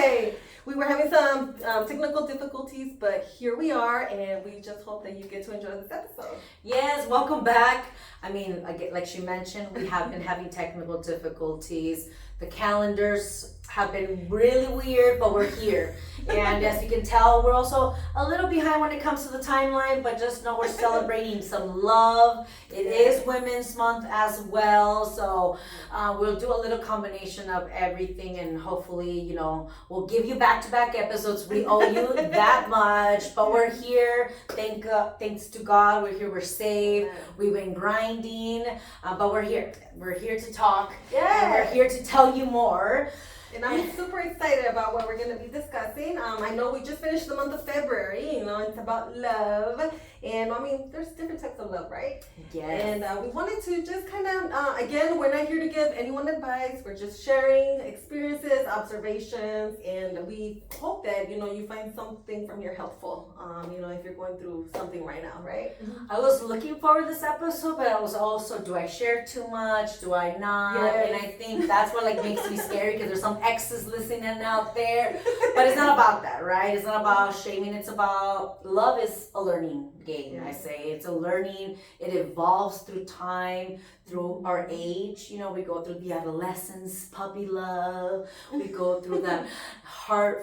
Okay, we were having some technical difficulties, but here we are, and we just hope that you get to enjoy this episode. Yes, welcome back. I mean, like she mentioned, we have been having technical difficulties. The calendars have been really weird, but we're here. And as you can tell, we're also a little behind when it comes to the timeline, but just know we're celebrating some love. It is Women's Month as well, so we'll do a little combination of everything, and hopefully, you know, we'll give you back-to-back episodes. We owe you that much, but we're here. Thanks to God, we're here. We're safe. We've been grinding, but we're here. We're here to talk. And we're here to tell you more. And I'm super excited about what we're going to be discussing. I know we just finished the month of February. You know, it's about love. And I mean, there's different types of love, right? Yes. And we wanted to just kind of, again, we're not here to give anyone advice. We're just sharing experiences, observations, and we hope that, you know, you find something from here helpful, you know, if you're going through something right now, right? I was looking forward to this episode, but I was also, do I share too much? Do I not? Yes. And I think that's what like makes me scary, because there's some exes listening out there. But it's not about that, right? It's not about shaming. It's about love is a learning game. I say it's a learning. It evolves through time, through our age. You know, we go through the adolescence, puppy love. We go through the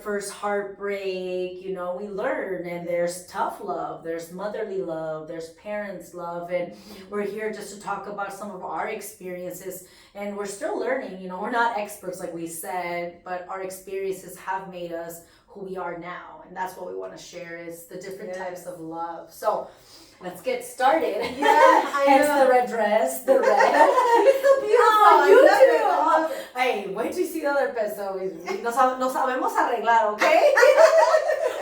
first heartbreak. You know, we learn, and there's tough love, there's motherly love, there's parents' love, and we're here just to talk about some of our experiences. And we're still learning. You know, we're not experts like we said, but our experiences have made us who we are now, and that's what we want to share, is the different types of love. So let's get started. Yeah, I Hence know. the red dress, the red. It's so beautiful. Oh, you I too. love it. Hey, wait till you see the other episode. Nos sabemos arreglar, okay?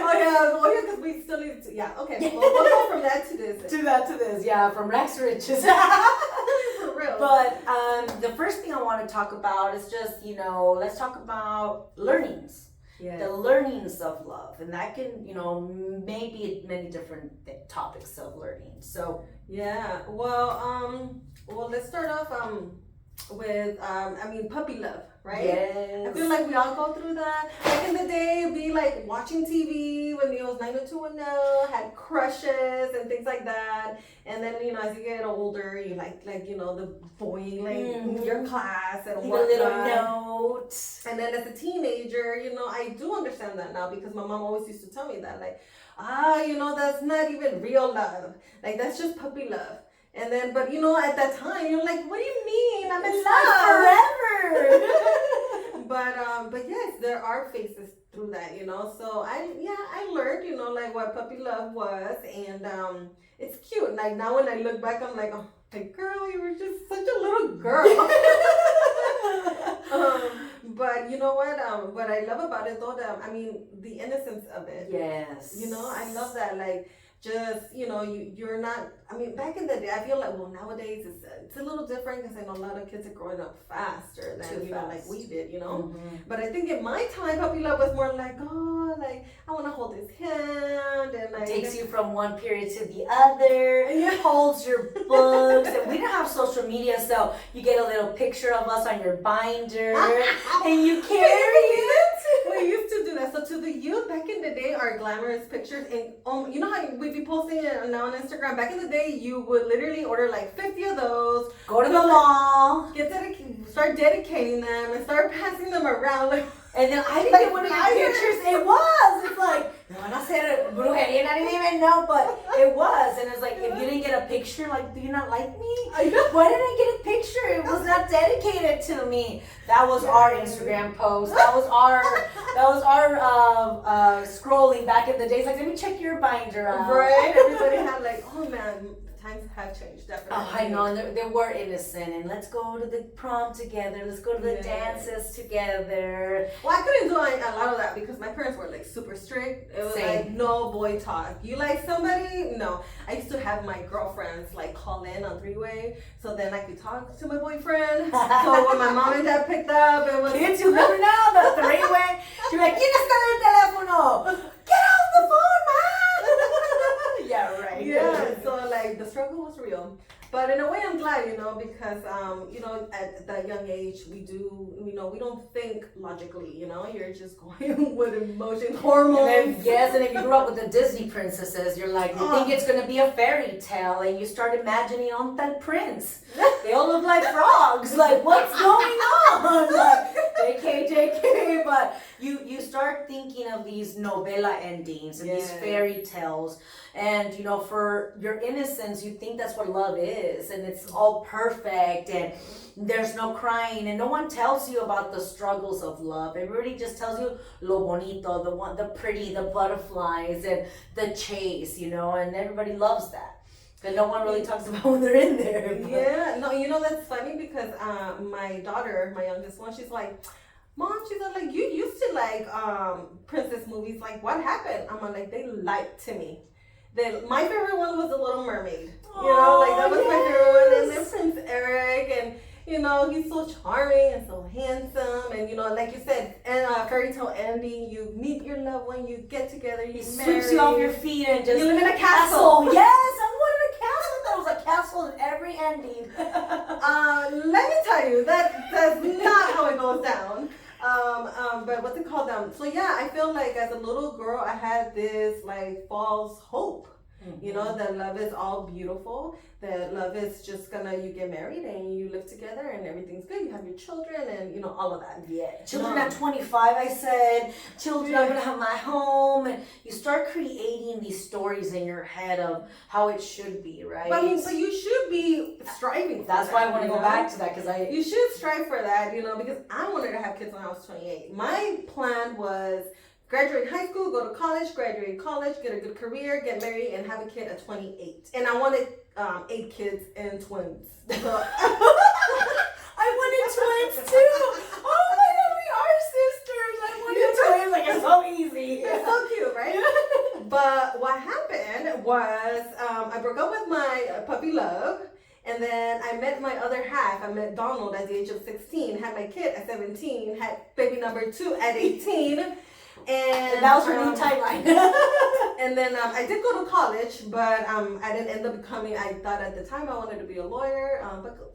Oh yeah, because we still need to. Yeah, okay. Well, we'll go from that to this. To this, yeah, from rags to riches. For real. But the first thing I want to talk about is just, you know, let's talk about learnings. The learnings of love, and that can, you know, maybe many different topics of learning. So well, let's start off with puppy love, right? Yes. I feel like we all go through that. Back in the day, it'd be like watching TV when it was 90210, had crushes and things like that. And then, you know, as you get older, you like you know, the boy in your class and leave a little note. And then as a teenager, you know, I do understand that now, because my mom always used to tell me that, like, you know, that's not even real love. Like, that's just puppy love. And then, but you know, at that time, you're like, what do you mean? I'm in love forever. But yes, there are phases through that, you know. So I learned, you know, like what puppy love was, and it's cute. Like now when I look back, I'm like, oh, like, girl, you were just such a little girl. But you know what I love about it though, the innocence of it. Yes. You know, I love that. Like, just, you know, you're not, back in the day, I feel like, well, nowadays it's a little different, because I know a lot of kids are growing up faster than, you know, like we did, you know. Mm-hmm. But I think in my time, puppy love was more like, oh, like, I want to hold his hand, and like, takes you from one period to the other, holds your books, and we didn't have social media, so you get a little picture of us on your binder, and you carry it. We used to do that. So to the youth back in the day, our glamorous pictures, and you know how we'd be posting it now on Instagram. Back in the day, you would literally order like 50 of those. Go to the mall. Start dedicating them and start passing them around. Like, and then I didn't get one of your pictures. It was. It's like, no van a hacer brujería, I didn't even know, but it was. And it's like, if you didn't get a picture, like, do you not like me? Why didn't I get a picture? It was not dedicated to me. That was our Instagram post. That was our scrolling back in the days. Like, let me check your binder out. Right? Everybody had like, oh man, times have changed, definitely. Oh, I know, and they were innocent, and let's go to the prom together, let's go to the dances together. Well, I couldn't do a lot of that because my parents were like super strict. It was like, no boy talk. You like somebody? No. I used to have my girlfriends like call in on three-way, so then I could talk to my boyfriend. So when my mom and dad picked up, it was... Kids, you never know, the three-way. You're like, ¿quién está en el teléfono? Get off the phone, Mom! Yeah, right. Yeah, so like the struggle was real. But in a way, I'm glad, you know, because, you know, at that young age, we do, we don't think logically, you're just going with emotions, hormones. And if you grew up with the Disney princesses, you're like, you think it's going to be a fairy tale, and you start imagining on that prince. They all look like frogs. Like, what's going on? Like, JK, but you start thinking of these novela endings and these fairy tales, and for your innocence, you think that's what love is, and it's all perfect, and there's no crying, and no one tells you about the struggles of love. Everybody just tells you lo bonito, the pretty, the butterflies, and the chase, and everybody loves that. And no one really talks about when they're in there. But. Yeah, no, that's funny because my daughter, my youngest one, she's like, Mom, she's like, you used to like princess movies. Like, what happened? I'm like, they lied to me. My favorite one was The Little Mermaid. That was my favorite one. And then Prince Eric, and he's so charming and so handsome, and like you said, and fairy tale ending, you meet your loved one, you get together, you sweeps you off your feet and just you live in a castle. Yes, I wanted a castle. There was a castle in every ending. Let me tell you, that's not how it goes down. But what's it called? So yeah, I feel like as a little girl, I had this like false hope. Mm-hmm. That love is all beautiful, that love is just you get married and you live together and everything's good, you have your children and all of that. Yeah, children at 25, I said, children, I'm gonna have my home, and you start creating these stories in your head of how it should be, right? But you should be striving for That's why I want to go back to that, because you should strive for that, because I wanted to have kids when I was 28. My plan was graduate high school, go to college, graduate college, get a good career, get married, and have a kid at 28. And I wanted 8 kids and twins. So I wanted twins too. Oh my God, we are sisters. I wanted twins. Like, it's so easy. It's so cute, right? But what happened was I broke up with my puppy Love. And then I met my other half. I met Donald at the age of 16, had my kid at 17, had baby number 2 at 18. And that was her new timeline. And then I did go to college, but I didn't end up becoming. I thought at the time I wanted to be a lawyer,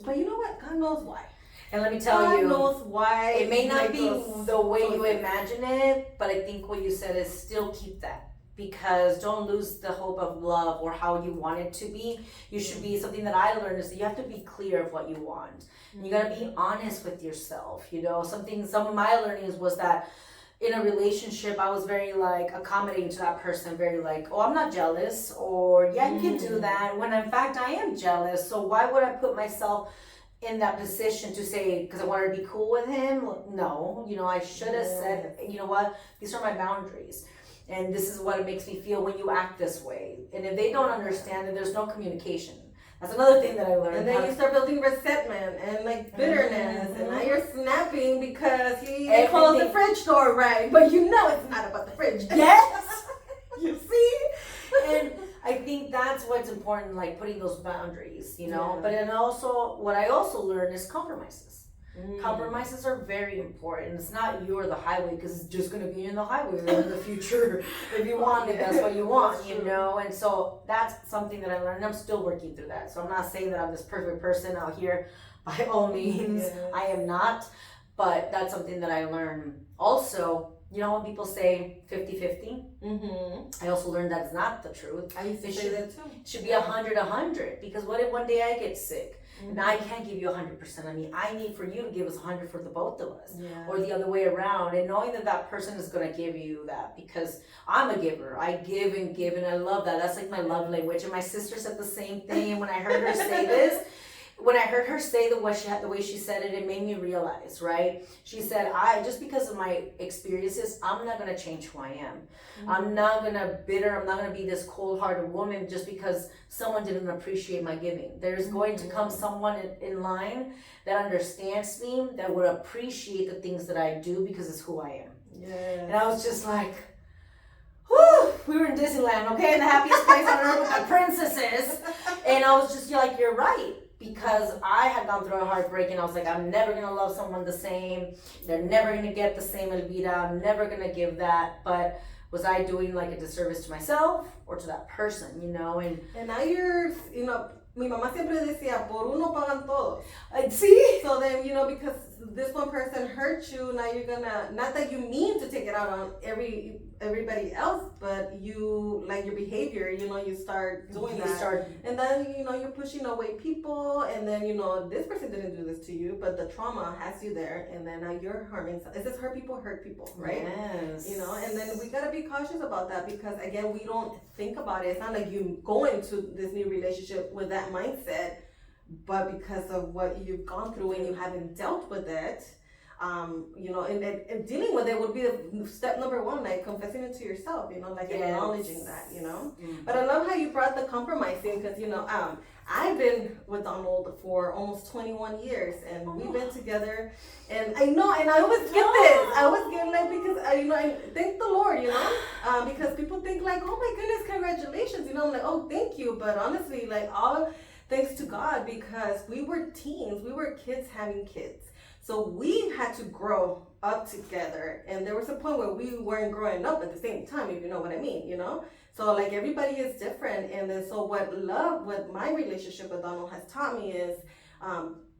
but you know what? God knows why. And let me tell you, God knows why. It may not be the way you imagine it, but I think what you said is still keep that. Because don't lose the hope of love or how you want it to be. You should be, something that I learned is that you have to be clear of what you want. And you gotta be honest with yourself. Some of my learnings was that in a relationship, I was very accommodating to that person, very oh, I'm not jealous, or yeah, you can do that, when in fact I am jealous. So why would I put myself in that position to say, because I wanted to be cool with him? No, I should have said, you know what, these are my boundaries. And this is what it makes me feel when you act this way. And if they don't understand, then there's no communication. That's another thing that I learned. And then you start building resentment and bitterness, and now you're snapping because he closed the fridge door right, but it's not about the fridge. Yes, you see, and I think that's what's important, putting those boundaries, But then also, what I also learned is compromises. Compromises are very important. It's not you or the highway, because it's just going to be in the highway in the future. If you want it, that's what you want, And so that's something that I learned. I'm still working through that. So I'm not saying that I'm this perfect person out here. By all means, I am not. But that's something that I learned. Also, when people say 50-50, I also learned that's not the truth. I used to say that too. It should be 100-100. Because what if one day I get sick? Now I can't give you 100%. I need for you to give us 100 for the both of us, or the other way around. And knowing that person is going to give you that, because I'm a giver. I give and give, and I love that. That's my love language. And my sister said the same thing. And when I heard her say this, when I heard her say the way she said it, it made me realize, right? She said, just because of my experiences, I'm not going to change who I am. I'm not going to bitter. I'm not going to be this cold-hearted woman just because someone didn't appreciate my giving. There's going to come someone in line that understands me, that will appreciate the things that I do because it's who I am. Yeah. And I was just like, whew, we were in Disneyland, okay? In the happiest place on earth with the princesses. And I was just like, you're right. Because I had gone through a heartbreak, and I was like, I'm never going to love someone the same. They're never going to get the same Elvira. I'm never going to give that. But was I doing a disservice to myself or to that person, And now you're, mi mamá siempre decía, por uno pagan todos. See? So then, you know, because this one person hurt you, now you're gonna, not that you mean to take it out on everybody else, but you, like your behavior, you know, you start doing that. And then, you know, you're pushing away people, and then, you know, this person didn't do this to you, but the trauma has you there, and then now you're harming. It says hurt people, right? Yes. You know, and then we gotta be cautious about that because, again, we don't think about it. It's not like you go into this new relationship with that mindset, but because of what you've gone through and you haven't dealt with it, you know, and dealing with it would be the step number one, like confessing it to yourself, you know, like acknowledging that, you know. Mm-hmm. But I love how you brought the compromising because, you know, I've been with Donald for almost 21 years and we've been together, and I know, and I always get this, I always get like, because you know, I thank the Lord, you know, because people think like, oh my goodness, congratulations, you know, I'm like, oh, thank you, but honestly, like, all thanks to God, because we were teens, we were kids having kids. So we had to grow up together, and there was a point where we weren't growing up at the same time, if you know what I mean, you know? So like everybody is different, and then so what my relationship with Donald has taught me is,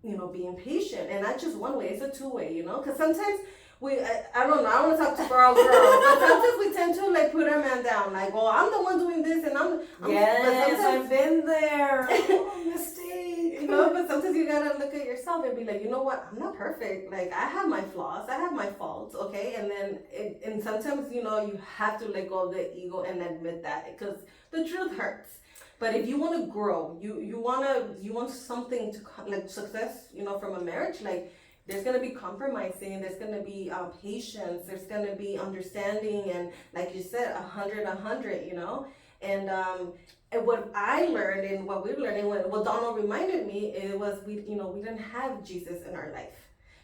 you know, being patient, and not just one way, it's a two-way, you know? Because sometimes I don't know, I don't want to talk to girls, but sometimes we tend to like put our man down, like, oh, I'm the one doing this, and I'm yes, I've been there. Oh, mistake. You know, but sometimes you gotta look at yourself and be like, you know what, I'm not perfect. Like, I have my flaws, I have my faults, okay? And then, and sometimes, you know, you have to let go of the ego and admit that, because the truth hurts. But if you want to grow, you want something to, like, success, you know, from a marriage, like, there's going to be compromising, there's going to be patience, there's going to be understanding, and like you said, 100, you know? And what I learned and what we learned, and what Donald reminded me, it was we didn't have Jesus in our life.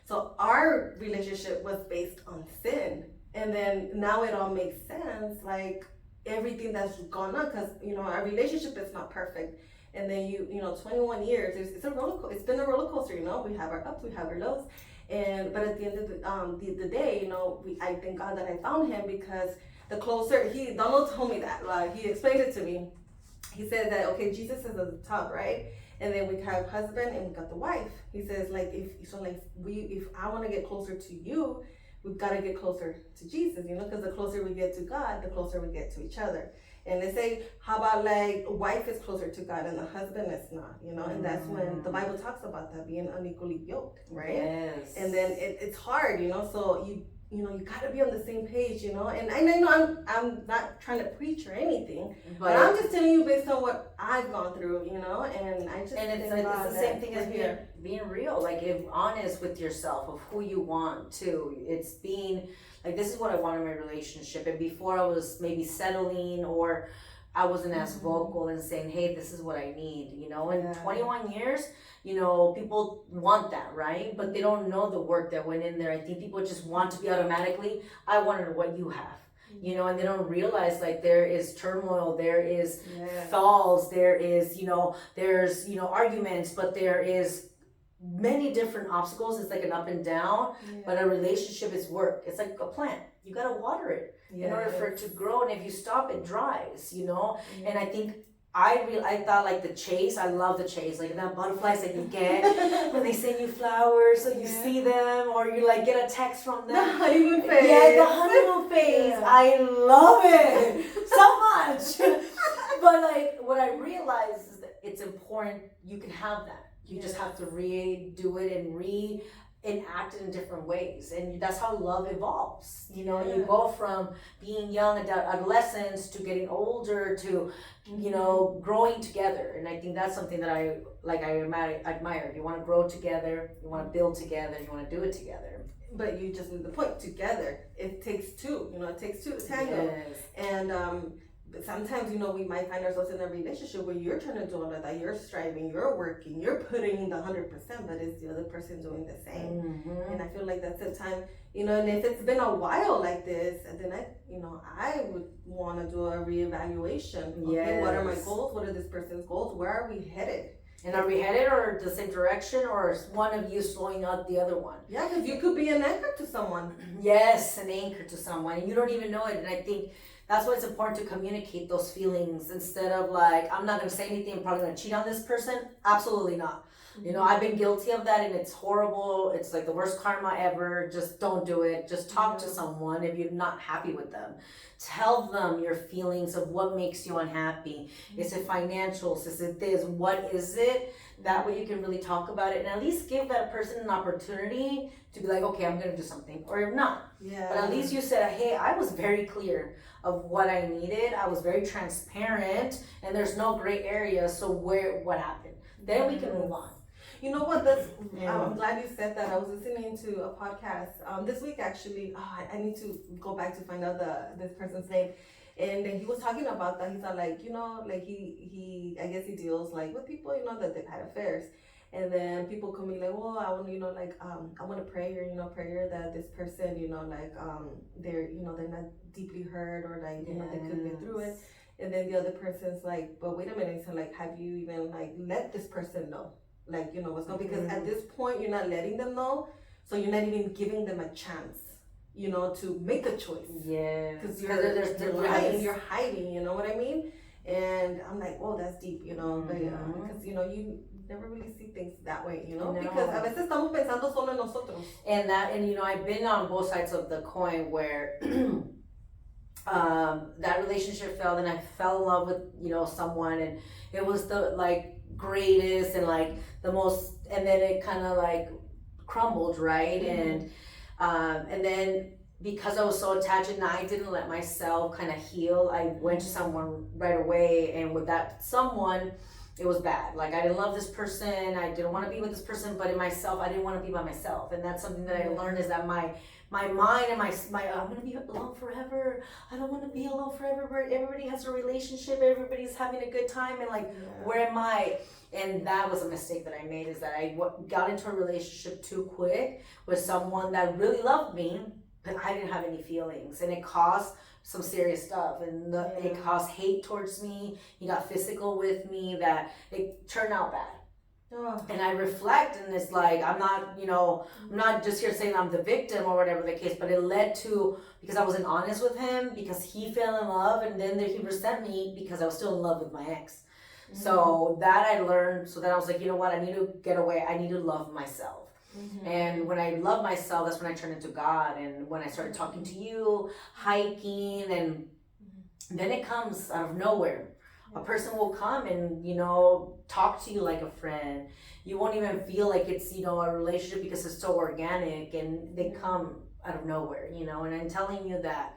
So our relationship was based on sin. And then now it all makes sense, like everything that's gone on, because, you know, our relationship is not perfect. And then you know, 21 years, it's been a roller coaster, you know. We have our ups, we have our lows, but at the end of the day, you know, I thank God that I found him, because the closer Donald told me that, like, he explained it to me. He said that, okay, Jesus is at the top, right? And then we have husband and we got the wife. He says, like, if I want to get closer to you, we've got to get closer to Jesus, you know, because the closer we get to God, the closer we get to each other. And they say, how about like a wife is closer to God and the husband is not, you know? And that's when the Bible talks about that, being unequally yoked, right? Yes. And then it's hard, you know, so you know, you gotta be on the same page, you know. And I know I'm not trying to preach or anything, but I'm just telling you based on what I've gone through, you know. And it's the same thing as being real, like, if honest with yourself of who you want to. It's being like, this is what I want in my relationship. And before I was maybe settling, or I wasn't as vocal and saying, hey, this is what I need, you know. In 21 years, you know, people want that, right? But they don't know the work that went in there. I think people just want to be automatically, I wanted what you have, you know, and they don't realize, like, there is turmoil, there is falls, there is, you know, there's, you know, arguments, but there is many different obstacles. It's like an up and down, but a relationship is work. It's like a plant. You got to water it in order for it to grow. And if you stop, it dries, you know? And I think I thought, like, the chase, I love the chase, like that butterflies that you get when they send you flowers, so you see them, or you like get a text from them. The honeymoon phase. Yeah, the honeymoon phase. I love it so much. But like, what I realized is that it's important, you can have that. You just have to redo it and enact it in different ways, and that's how love evolves. You know, you go from being young adolescents to getting older to, you know, growing together. And I think that's something that I admire. You want to grow together, you want to build together, you want to do it together. But you just need the point together. It takes two. You know, it takes two to tango. And but sometimes, you know, we might find ourselves in a relationship where you're trying to do all of that, you're striving, you're working, you're putting the 100%, but is the other person doing the same? And I feel like that's the time, you know, and if it's been a while like this, and then I would want to do a reevaluation. Okay, what are my goals? What are this person's goals? Where are we headed? And are we headed or the same direction, or is one of you slowing out the other one? Yeah, because you could be an anchor to someone. Yes, an anchor to someone, and you don't even know it. And I think that's why it's important to communicate those feelings instead of like, I'm not going to say anything, I'm probably going to cheat on this person. Absolutely not. You know, I've been guilty of that and it's horrible. It's like the worst karma ever. Just don't do it. Just talk to someone if you're not happy with them. Tell them your feelings of what makes you unhappy. Is it financials? Is it this? What is it? That way you can really talk about it and at least give that person an opportunity to be like, okay, I'm going to do something, or not. Yeah. But at least you said, hey, I was very clear of what I needed. I was very transparent and there's no gray area. So what happened? Then we can move on. You know what? I'm glad you said that. I was listening to a podcast this week actually. I need to go back to find out this person's name. And he was talking about that. He's like, you know, like he I guess he deals like with people, you know, that they've had affairs. And then people come be like, well, I want, you know, like, I want to pray, you know, prayer that this person, you know, like, they're, you know, they're not deeply hurt or like, you know, they could get through it. And then the other person's like, but wait a minute. So like, have you even like let this person know? Like, you know, what's going on? Because at this point, you're not letting them know. So you're not even giving them a chance, you know, to make a choice. Yeah. Because you're hiding, you know what I mean? And I'm like, oh, that's deep, you know, because, you know, you never really see things that way, you know, because a veces estamos pensando solo en nosotros. And you know, I've been on both sides of the coin where that relationship failed and I fell in love with, you know, someone and it was the like greatest and like the most, and then it kind of like crumbled, right? And then because I was so attached and I didn't let myself kind of heal, I went to someone right away, and with that someone, it was bad. Like I didn't love this person, I didn't want to be with this person, but in myself, I didn't want to be by myself. And that's something that I learned is that my mind and my I'm gonna be alone forever. I don't want to be alone forever. Everybody has a relationship, everybody's having a good time, and like, where am I? And that was a mistake that I made, is that I got into a relationship too quick with someone that really loved me, but I didn't have any feelings, and it caused some serious stuff, and it caused hate towards me. He got physical with me, that it turned out bad. And I reflect, and it's like, I'm not just here saying I'm the victim or whatever the case, but it led to, because I wasn't honest with him, because he fell in love, and then he resent me because I was still in love with my ex. So that I learned, so then I was like, you know what, I need to get away, I need to love myself. And when I love myself, that's when I turned into God. And when I started talking to you, hiking, and then it comes out of nowhere. A person will come and, you know, talk to you like a friend. You won't even feel like it's, you know, a relationship because it's so organic, and they come out of nowhere, you know. And I'm telling you that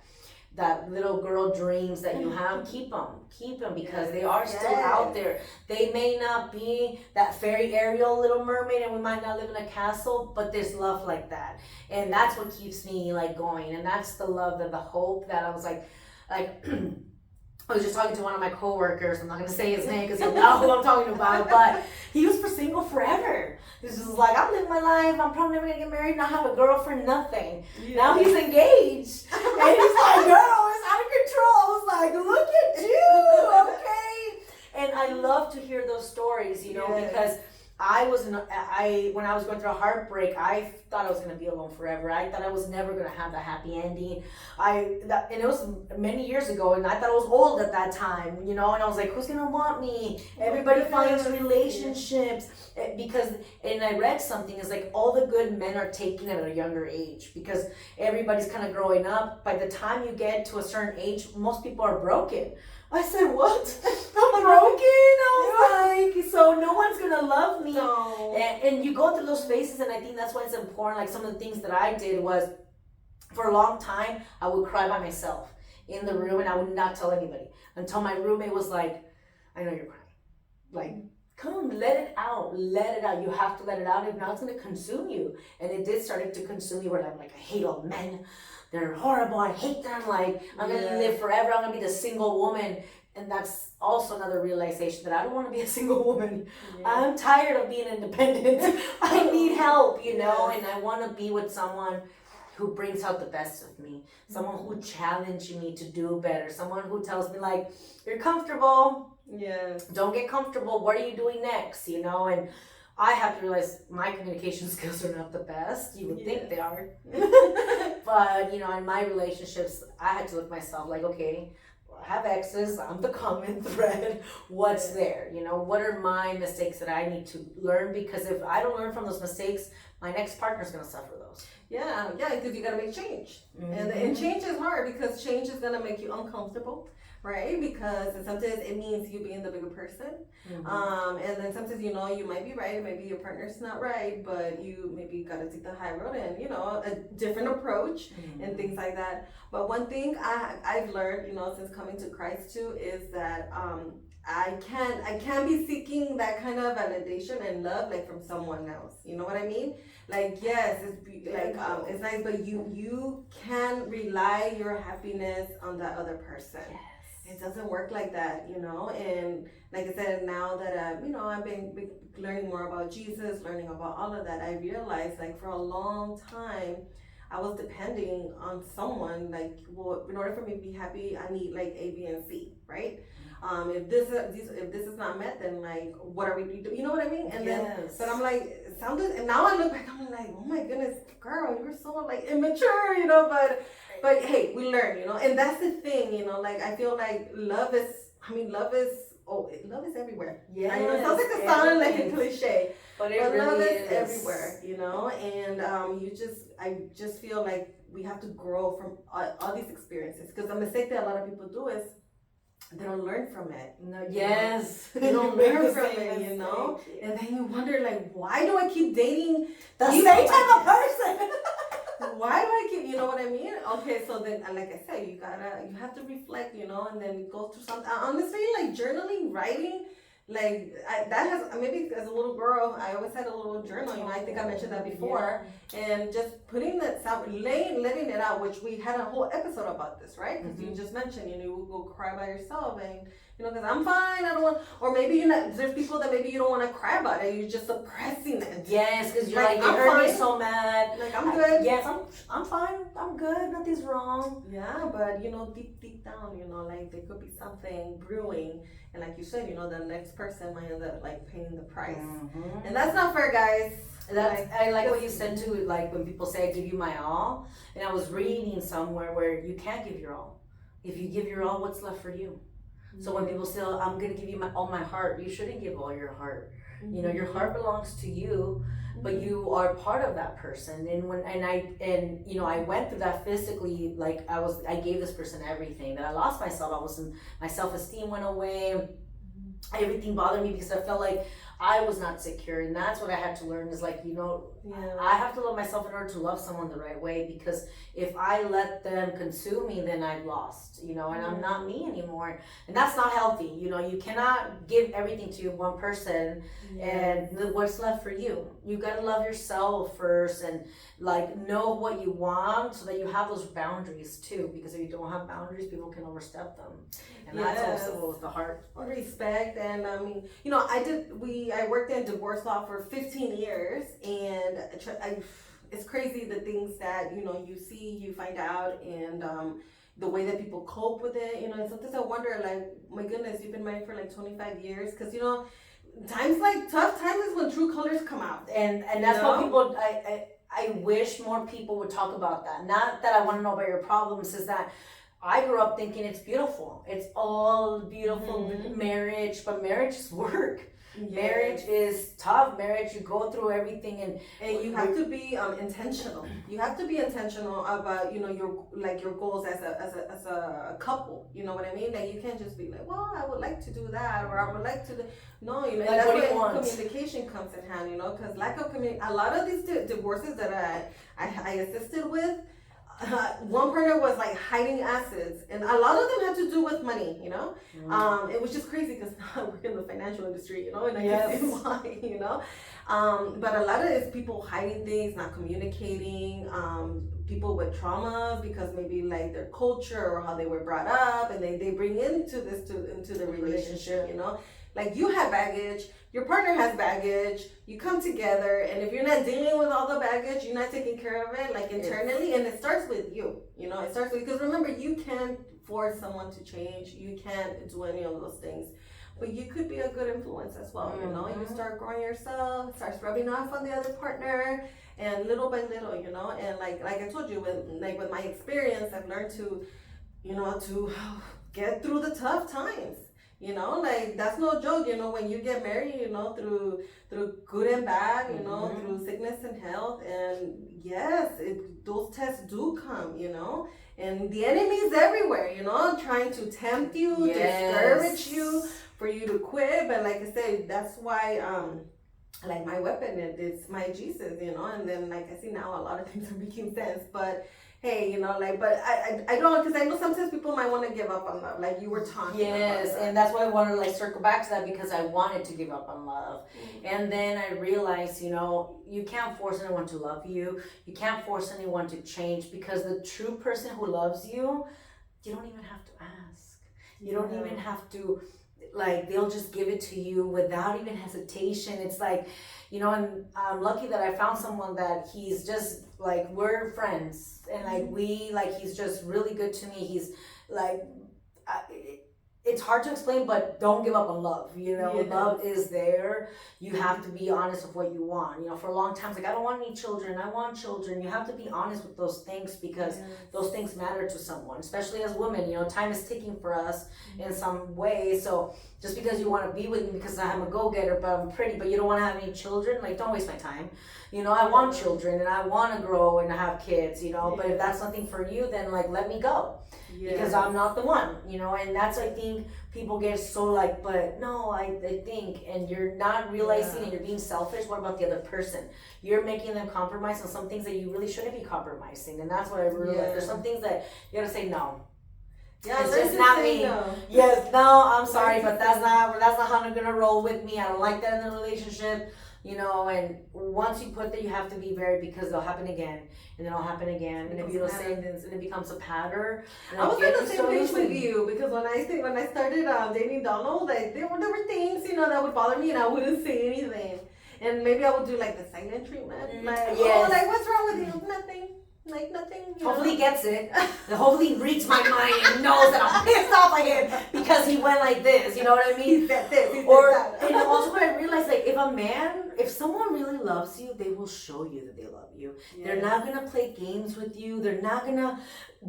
little girl dreams that you have, keep them because they are still out there. They may not be that fairy Ariel little mermaid, and we might not live in a castle, but there's love like that. And that's what keeps me like going. And that's the love, the hope that I was like I was just talking to one of my coworkers. I'm not going to say his name because he'll know who I'm talking about, but he was for single forever. He's just like, I'm living my life. I'm probably never going to get married, not have a girlfriend, nothing. Yeah. Now he's engaged. And he's like, girl, it's out of control. I was like, look at you, okay? And I love to hear those stories, you know, because when I was going through a heartbreak, I thought I was going to be alone forever. I thought I was never going to have that happy ending. And it was many years ago, and I thought I was old at that time, you know, and I was like, who's going to want me? Everybody finds relationships and I read something, it's like all the good men are taken at a younger age because everybody's kind of growing up. By the time you get to a certain age, most people are broken. I said, what? I'm broken? I was like, so no one's going to love me. No. And you go through those phases, and I think that's why it's important. Like some of the things that I did was, for a long time, I would cry by myself in the room, and I would not tell anybody until my roommate was like, I know you're crying. Like, come, let it out. Let it out. You have to let it out. If not, it's going to consume you. And it did start to consume me, where I'm like, I hate all men. They're horrible. I hate them. Like, I'm going to live forever. I'm going to be the single woman. And that's also another realization that I don't want to be a single woman. Yeah. I'm tired of being independent. I need help, you know, and I want to be with someone who brings out the best of me. Someone who challenges me to do better. Someone who tells me, like, you're comfortable. Yes. Don't get comfortable. What are you doing next? You know, and I have to realize my communication skills are not the best. You would think they are. But, in my relationships, I had to look myself like, okay, I have exes, I'm the common thread. What's there? What are my mistakes that I need to learn? Because if I don't learn from those mistakes, my next partner's gonna suffer those. Yeah, because you gotta make change. Mm-hmm. And change is hard because change is gonna make you uncomfortable, right? Because sometimes it means you being the bigger person. Mm-hmm. And then sometimes, you might be right, maybe your partner's not right, but you maybe gotta take the high road and, a different approach and things like that. But one thing I've learned, since coming to Christ too, is that I can't be seeking that kind of validation and love like from someone else. You know what I mean? Like, yes, it's nice, but you can rely your happiness on that other person. Yes. It doesn't work like that, and like I said, now that I've been learning more about Jesus, learning about all of that, I realized like for a long time I was depending on someone, like, well, in order for me to be happy, I need like A, B, and C, right? If this is not met, then like, what are we doing? You know what I mean? And then, but I'm like, it sounded, and now I look back, I'm like, oh my goodness, girl, you were so like immature, but hey, we learn, and that's the thing, like, I feel like love is everywhere. Yeah. I know it sounds like like a cliche, but really love is everywhere, and I just feel like we have to grow from all these experiences, because the mistake that a lot of people do is they don't learn from it. No, yes. They don't learn from it, and then you wonder, like, why do I keep dating the same type of person? Why do I keep, you know what I mean? Okay, so then, like I said, you have to reflect, and then go through something. Honestly, like journaling, writing, like that has, maybe as a little girl, I always had a little journal, I think I mentioned that before, and just putting that out, letting it out, which we had a whole episode about this, right? Because you just mentioned, you will go cry by yourself, and because I'm fine, I don't want, or maybe there's people that maybe you don't want to cry about it, you're just suppressing it. Yes, because you're like, you hurt me so mad. Like, I'm good. Yes, I'm fine, I'm good, nothing's wrong. Yeah, but deep down, like there could be something brewing, and like you said, the next person might end up like paying the price, and that's not fair, guys. I like what you said too, like when people say I give you my all, and I was reading somewhere where you can't give your all. If you give your all, what's left for you? So when people say, I'm gonna give you all my heart, you shouldn't give all your heart. Your heart belongs to you, but you are part of that person. And I went through that physically. Like I gave this person everything. That I lost myself. My self-esteem went away. Everything bothered me because I felt like I was not secure, and that's what I had to learn is like, I have to love myself in order to love someone the right way, because if I let them consume me, then I've lost, and I'm not me anymore, and that's not healthy. You cannot give everything to one person and what's left for you. You got to love yourself first, and like know what you want so that you have those boundaries too, because if you don't have boundaries, people can overstep them, and that's also with the heart. Respect. And I worked in divorce law for 15 years, and it's crazy the things that you see, you find out, and the way that people cope with it, and sometimes I wonder, like, my goodness, you've been married for like 25 years, because times like tough times is when true colors come out, and that's what people I wish more people would talk about that. Not that I want to know about your problems, is that I grew up thinking it's beautiful. It's all beautiful marriage, but marriage is work. Yes. Marriage is tough. Marriage, you go through everything, and you have to be intentional. You have to be intentional about your goals as a couple. You know what I mean? Like, you can't just be like, well, I would like to do that, or I would like to do. No, like, that's where communication comes in hand. Because lack of communication. A lot of these divorces that I assisted with. One partner was like hiding assets, and a lot of them had to do with money, it was just crazy because I work in the financial industry, and I can see why, but a lot of it is people hiding things, not communicating, people with traumas because maybe like their culture or how they were brought up, and they bring into the relationship, like you have baggage, your partner has baggage, you come together, and if you're not dealing with all the baggage, you're not taking care of it, like internally, and it starts with you, it starts with, because remember, you can't force someone to change, you can't do any of those things, but you could be a good influence as well, you start growing yourself, it starts rubbing off on the other partner, and little by little, you know, and like I told you, with my experience, I've learned to, you know, to get through the tough times. You know, like that's no joke. You know, when you get married, you know, through good and bad, you know, through sickness and health, and yes, those tests do come. You know, and the enemy is everywhere. You know, trying to tempt you, discourage you, for you to quit. But like I said, that's why like my weapon, it's my Jesus, you know. And then like I see now a lot of things are making sense, but hey, you know, like, but I don't, because I know sometimes people might want to give up on love, like you were talking yes, about that. and that's why I wanted to like circle back to that, because I wanted to give up on love. And then I realized, you know, you can't force anyone to love you. You can't force anyone to change, because the true person who loves you, you don't even have to ask. You don't even have to, like, they'll just give it to you without even hesitation. It's like, you know, and I'm lucky that I found someone that he's just like, we're friends, and like he's just really good to me. He's like, it's hard to explain, but don't give up on love. You know, love is there. You have to be honest with what you want. You know, for a long time, it's like, I don't want any children. I want children. You have to be honest with those things, because those things matter to someone, especially as women. You know, time is ticking for us in some way. So just because you want to be with me because I'm a go-getter, but I'm pretty, but you don't want to have any children, like, don't waste my time. You know, I want children and I want to grow and have kids, you know, but if that's something for you, then like, let me go. Because I'm not the one, you know. And that's, I think people get so like, but no, I think, and you're not realizing, and you're being selfish. What about the other person? You're making them compromise on some things that you really shouldn't be compromising. And that's what I realized. There's some things that you gotta say no. Yeah, it's just not me. No. Yes, no, I'm sorry, but that's not how I'm gonna roll with me. I don't like that in the relationship. You know, and once you put that, you have to be very, because they'll happen again, and then it'll happen again, and if you don't say this, and it becomes a pattern. I was on the same page with you, because when I started dating Donald, like there were things, you know, that would bother me, and I wouldn't say anything, and maybe I would do like the silent treatment, like, oh, like, what's wrong with you? Nothing. Like nothing. Hopefully he gets it. Hopefully he reads my mind and knows that I'm pissed off at him because he went like this. You know what I mean? He said this. He or said that. And also what I realized, like, if someone really loves you, they will show you that they love you. Yes. They're not gonna play games with you. They're not gonna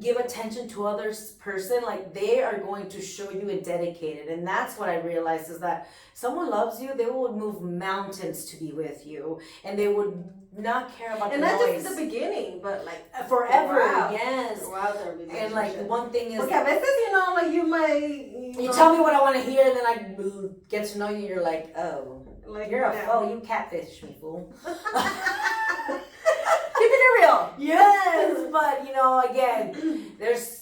give attention to other person. Like, they are going to show you and dedicate it. And that's what I realized, is that someone loves you, they will move mountains to be with you, and they would not care about and the not noise. Just the beginning, but like forever. Yes. Throughout their relationship. And like one thing is, okay, but you know, like you tell me what I want to hear, and then I get to know you. You're like, oh, like, you're you catfish me, fool. Keeping it real. Yes, but you know, again, there's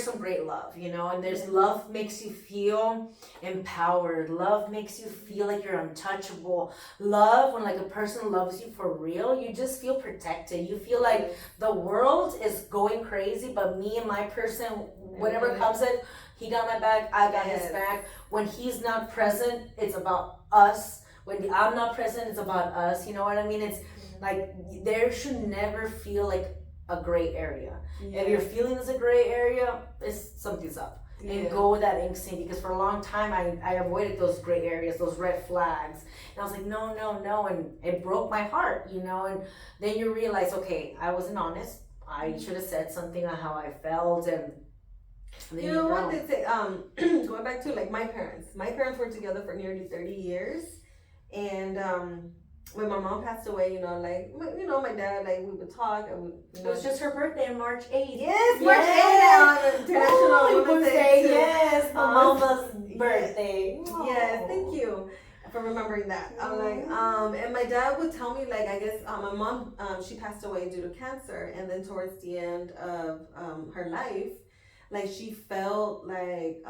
some great love, you know, and there's love makes you feel empowered. Love makes you feel like you're untouchable. Love, when like a person loves you for real, you just feel protected. You feel like the world is going crazy, but me and my person, whatever comes in, he got my back, I got his back. When he's not present, it's about us. When I'm not present, it's about us. You know what I mean? It's like, there should never feel like a gray area. If you're feeling there's a gray area, something's up. And go with that instinct, because for a long time I avoided those gray areas, those red flags. And I was like, no, and it broke my heart, you know. And then you realize, okay, I wasn't honest. I should have said something on how I felt, and you know what they say, going back to like my parents were together for nearly 30 years, and when my mom passed away, you know, like, you know, my dad, like, we would talk. It was just her birthday on March 8th. Yes, March 8th, International Women's Day. Yes, my mama's birthday. Yes, thank you for remembering that. I'm like, and my dad would tell me, like, I guess my mom, she passed away due to cancer, and then towards the end of her life, like, she felt like,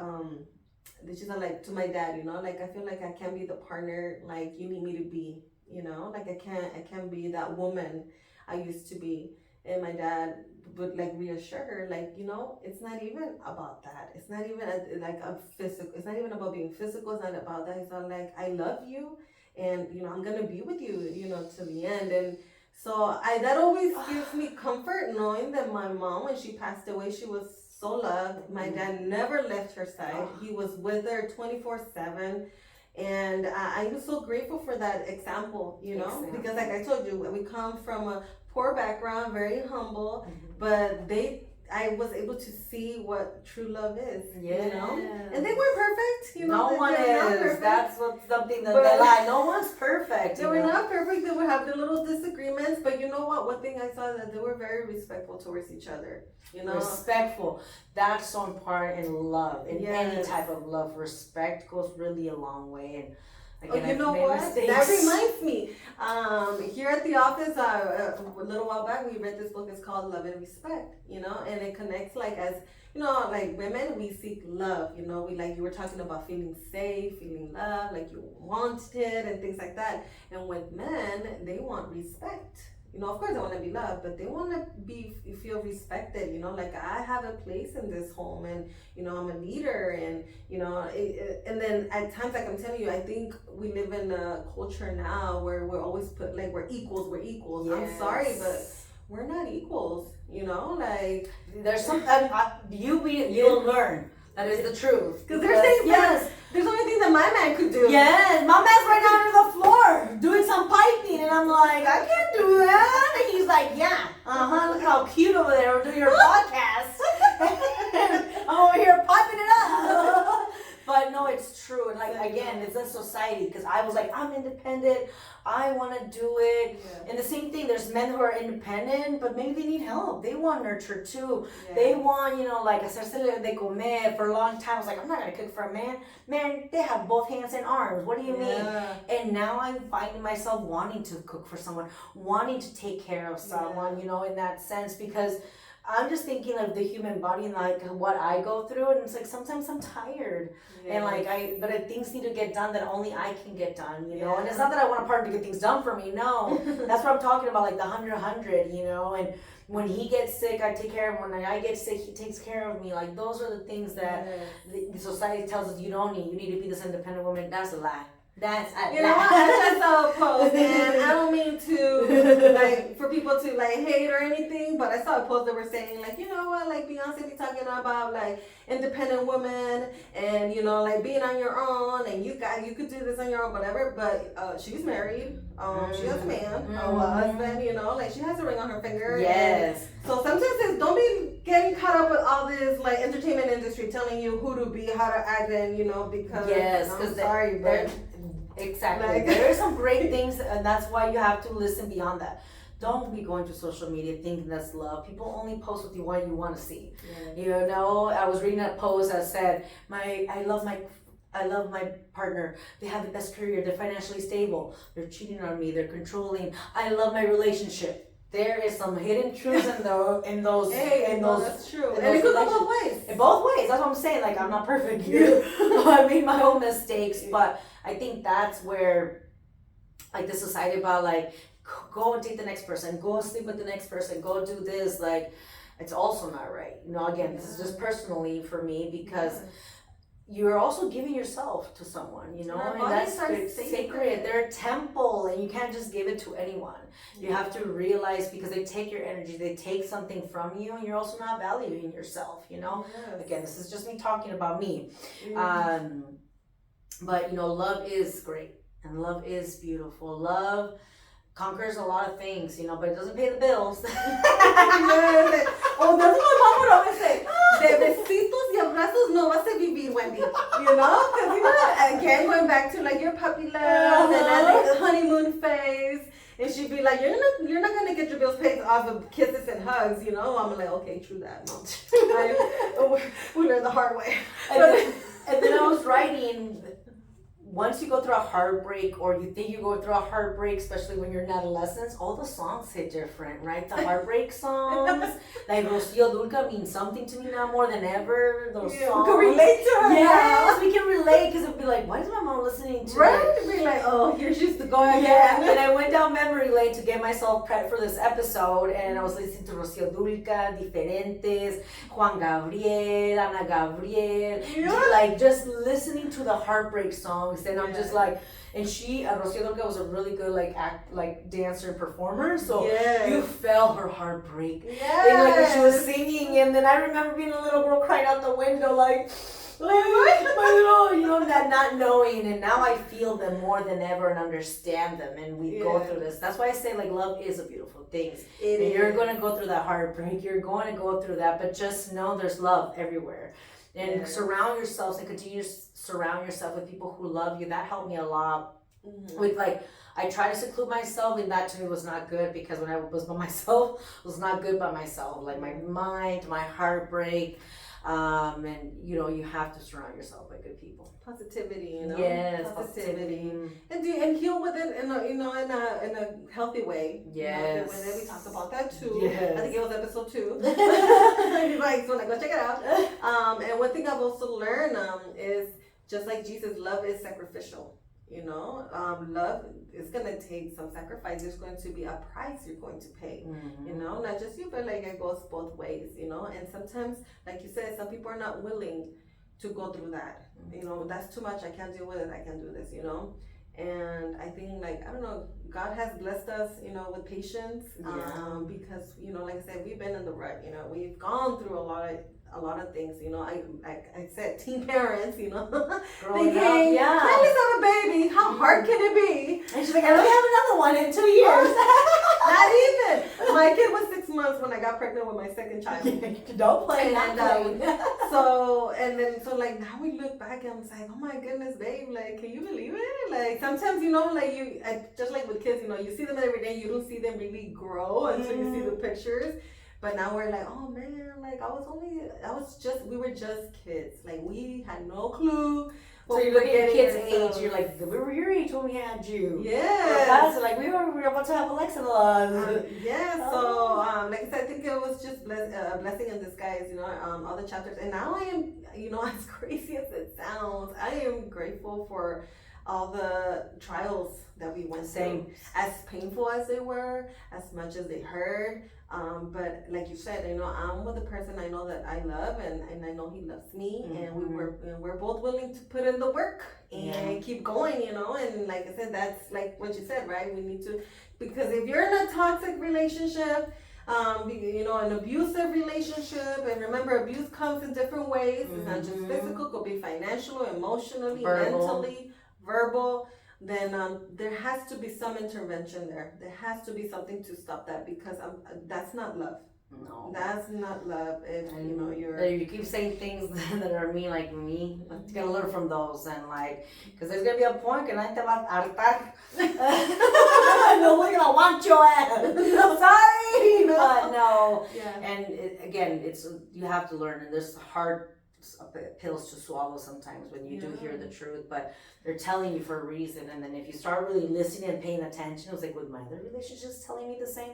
she's not like, to my dad, you know, like, I feel like I can't be the partner like you need me to be. You know, like I can't be that woman I used to be. And my dad would like reassure her, like, you know, it's not even about that. It's not even like a physical. It's not even about being physical. It's not about that. It's not like, I love you, and you know, I'm gonna be with you, you know, to the end. And so that always gives me comfort, knowing that my mom, when she passed away, she was so loved. My dad never left her side. He was with her 24/7. And I was so grateful for that example, you know, because like I told you, we come from a poor background, very humble, but I was able to see what true love is, you know, and they weren't perfect, you know. No one is. That's what something that they lie. No one's perfect. They were not perfect. They would have the little disagreements, but you know what? One thing I saw that they were very respectful towards each other. You know, respectful. That's so important in love, in any type of love. Respect goes really a long way. And again, you know what? Mistakes. That reminds me. Here at the office, a little while back, we read this book. It's called Love and Respect. You know, and it connects like as you know, like women, we seek love. You know, we like you were talking about feeling safe, feeling loved, like you wanted, and things like that. And with men, they want respect. You know, of course, they want to be loved, but they want to feel respected. You know, like I have a place in this home, and you know, I'm a leader, and you know, and then at times, like I'm telling you, I think we live in a culture now where we're always put like we're equals. Yes. I'm sorry, but we're not equals. You know, like there's some you'll learn. That is the truth. Because there's things there's only thing that my man could do. Yes, my man's right now under the floor doing some piping, and I'm like, I can't do that. And he's like, yeah, look how cute over there. We're doing your podcast. I'm over here piping it up. But no, it's true. And like again, it's a society because I was like, I'm independent. I want to do it. Yeah. And the same thing, there's men who are independent, but maybe they need help. They want nurture too. Yeah. They want, you know, like hacerse de comer. For a long time, I was like, I'm not going to cook for a man. Man, they have both hands and arms. What do you mean? And now I'm finding myself wanting to cook for someone, wanting to take care of someone, you know, in that sense, because I'm just thinking of the human body and like what I go through, and it's like sometimes I'm tired, and like but things need to get done that only I can get done, you know. And it's not that I want a partner to get things done for me. No, that's what I'm talking about, like the 100, you know. And when he gets sick, I take care of him. When I get sick, he takes care of me. Like those are the things that the society tells us you don't need. You need to be this independent woman. That's a lie. That's you know what? I just saw a post, and I don't mean to like for people to like hate or anything, but I saw a post that were saying like, you know what, like Beyonce be talking about like independent woman and you know like being on your own and you could do this on your own, whatever. But she's married. She has a man, a husband. You know, like she has a ring on her finger. Yes. So sometimes don't be getting caught up with all this like entertainment industry telling you who to be, how to act, and you know because I'm sorry, but. Exactly. Like, there are some great things, and that's why you have to listen beyond that. Don't be going to social media thinking that's love. People only post what you want to see. Yeah. You know, I was reading a post that said, I love my partner. They have the best career. They're financially stable. They're cheating on me. They're controlling. I love my relationship. There is some hidden truths in those. That's true. And it could go both ways. In both ways. That's what I'm saying. Like I'm not perfect here. I made my own mistakes, but I think that's where, like the society about like, go and date the next person, go sleep with the next person, go do this. Like, it's also not right. You know, again, this is just personally for me because. You're also giving yourself to someone, you know, and that's sacred. They're a temple, and you can't just give it to anyone. You have to realize because they take your energy, they take something from you, and you're also not valuing yourself, you know. Yes. Again, this is just me talking about me. But you know, love is great, and love is beautiful. Love conquers a lot of things, you know, but it doesn't pay the bills. That's what my mom would always say. De besitos y abrazos no vas a vivir, Wendy. You know? Because, you know, again, going back to, like, your puppy love and then the honeymoon phase. And she'd be like, you're not going to get your bills paid off of kisses and hugs, you know? I'm like, okay, true that, Mom. We learned the hard way. And then I was writing... Once you go through a heartbreak or you think you go through a heartbreak, especially when you're in adolescence, all the songs hit different, right? The heartbreak songs, like Rocío Dúrcal means something to me now more than ever. Those songs. We can relate to her. Yes, we can relate because it'd be like, why is my mom listening to it? It'd be like, oh, here's just the going again. And I went down memory lane to get myself prepped for this episode, and I was listening to Rocío Dúrcal, Diferentes, Juan Gabriel, Ana Gabriel, like just listening to the heartbreak songs. And I'm just like, and Rocío Dúrcal was a really good dancer and performer, so you felt her heartbreak. And like when she was singing, and then I remember being a little girl crying out the window like, that not knowing, and now I feel them more than ever and understand them, and we go through this. That's why I say, like, love is a beautiful thing. And you're going to go through that heartbreak, you're going to go through that, but just know there's love everywhere. And surround yourselves and continue to surround yourself with people who love you. That helped me a lot. With, like, I try to seclude myself, and that to me was not good, because when I was by myself, it was not good by myself. Like, my mind, my heartbreak, and you have to surround yourself by good people. Positivity, Yes, positivity. And heal with it in a healthy way. Yes. We talked about that too. Yes. I think it was episode 2. You guys wanna go check it out. And one thing I've also learned is, just like Jesus, love is sacrificial. Love is gonna take some sacrifice. There's going to be a price you're going to pay. Not just you, but like it goes both ways. And sometimes, like you said, some people are not willing to go through that. That's too much. I can't deal with it. I can't do this. And I think, like, I don't know, God has blessed us, with patience. Because like I said, we've been in the rut. We've gone through a lot of things. I said teen parents. Growing thinking, up, let's have a baby. How hard can it be? And she's like, I only have another one in 2 years. Not even. My kid was 6 months when I got pregnant with my second child. Don't play. So like now we look back and I'm like, oh my goodness, babe, like, can you believe it? Like sometimes, like just like with kids, you see them every day, you don't see them really grow until you see the pictures. But now we're like, oh man, like we were just kids. Like we had no clue. So you look at your kid's age, you're like, we were your age when we had you. Yeah. So like we were about to have Alexa along. So like I said, I think it was just a blessing in disguise, all the chapters. And now I am, as crazy as it sounds, I am grateful for all the trials that we went through. As painful as they were, as much as they hurt. But like you said, I'm with the person I know that I love, and I know he loves me, and we're both willing to put in the work and keep going, and like I said, that's like what you said, right? We need to, because if you're in a toxic relationship, an abusive relationship, and remember, abuse comes in different ways. It's not just physical, it could be financial, emotionally, mentally, verbal. Then there has to be some intervention there. There has to be something to stop that, because that's not love. No, that's not love. If you keep saying things that are mean, like me, you gotta learn from those, and like, because there's gonna be a point que nadie te va a hartar. No, we're gonna want your ass. Sorry, but no. Yeah. And again, you have to learn, and there's hard pills to swallow sometimes when you do hear the truth, but they're telling you for a reason. And then if you start really listening and paying attention, it was like, with my other relationships telling me the same,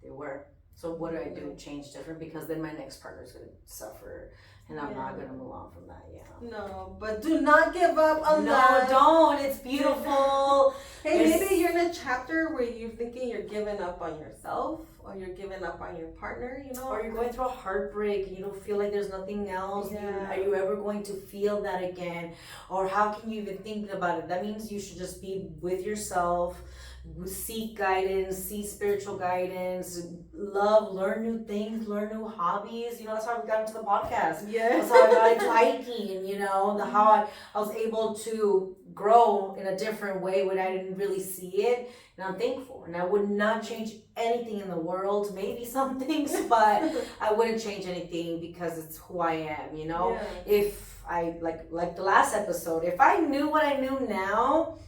they were. So what do I do? Change different, because then my next partner is going to suffer, and I'm not going to move on from that. No, but do not give up on that. No, don't. It's beautiful. Hey, maybe you're in a chapter where you're thinking you're giving up on yourself, or you're giving up on your partner, or you're going through a heartbreak and you don't feel like there's nothing else. Are you ever going to feel that again? Or how can you even think about it? That means you should just be with yourself, seek guidance, seek spiritual guidance, learn new things, learn new hobbies. That's how we got into the podcast. That's how I got into hiking, and how I was able to grow in a different way when I didn't really see it. And I'm thankful, and I would not change anything in the world, maybe some things, but I wouldn't change anything, because it's who I am. If I like the last episode, if I knew what I knew now,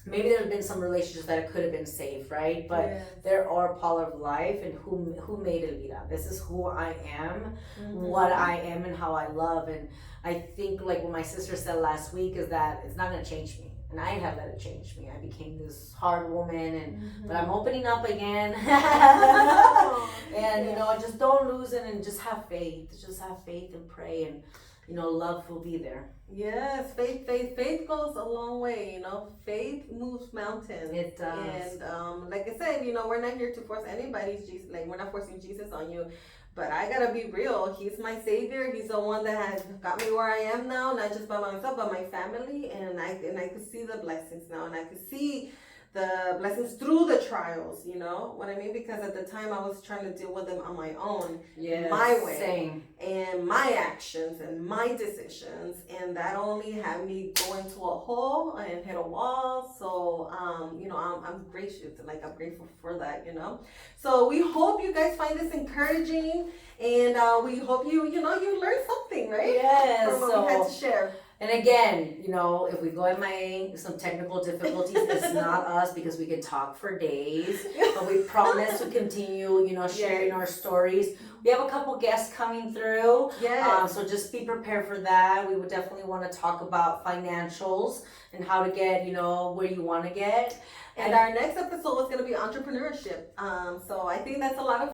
maybe there have been some relationships that could have been saved, right? But there are part of life, and who made Elvira. This is who I am, what I am, and how I love. And I think, like what my sister said last week, is that it's not going to change me. And I have let it change me. I became this hard woman, but I'm opening up again. And just don't lose it, and just have faith. Just have faith and pray, and love will be there. Yes, faith goes a long way. Faith moves mountains. It does. And like I said, we're not here to force anybody's Jesus. Like, we're not forcing Jesus on you. But I gotta be real. He's my savior. He's the one that has got me where I am now, not just by myself, but my family. And I could see the blessings now, and I could see the blessings through the trials, you know what I mean? Because at the time I was trying to deal with them on my own, my way, same. and my actions and my decisions, and that only had me go into a hole and hit a wall. So you know, I'm gracious, like I'm grateful for that, you know. So we hope you guys find this encouraging, and we hope you know you learned something, right? Yes. From what we had to share. And again, you know, if we go in some technical difficulties, it's not us, because we can talk for days. But we promise to continue, you know, sharing our stories. We have a couple guests coming through. Yes. So just be prepared for that. We would definitely want to talk about financials and how to get, you know, where you want to get. And our next episode is going to be entrepreneurship. So I think that's a lot of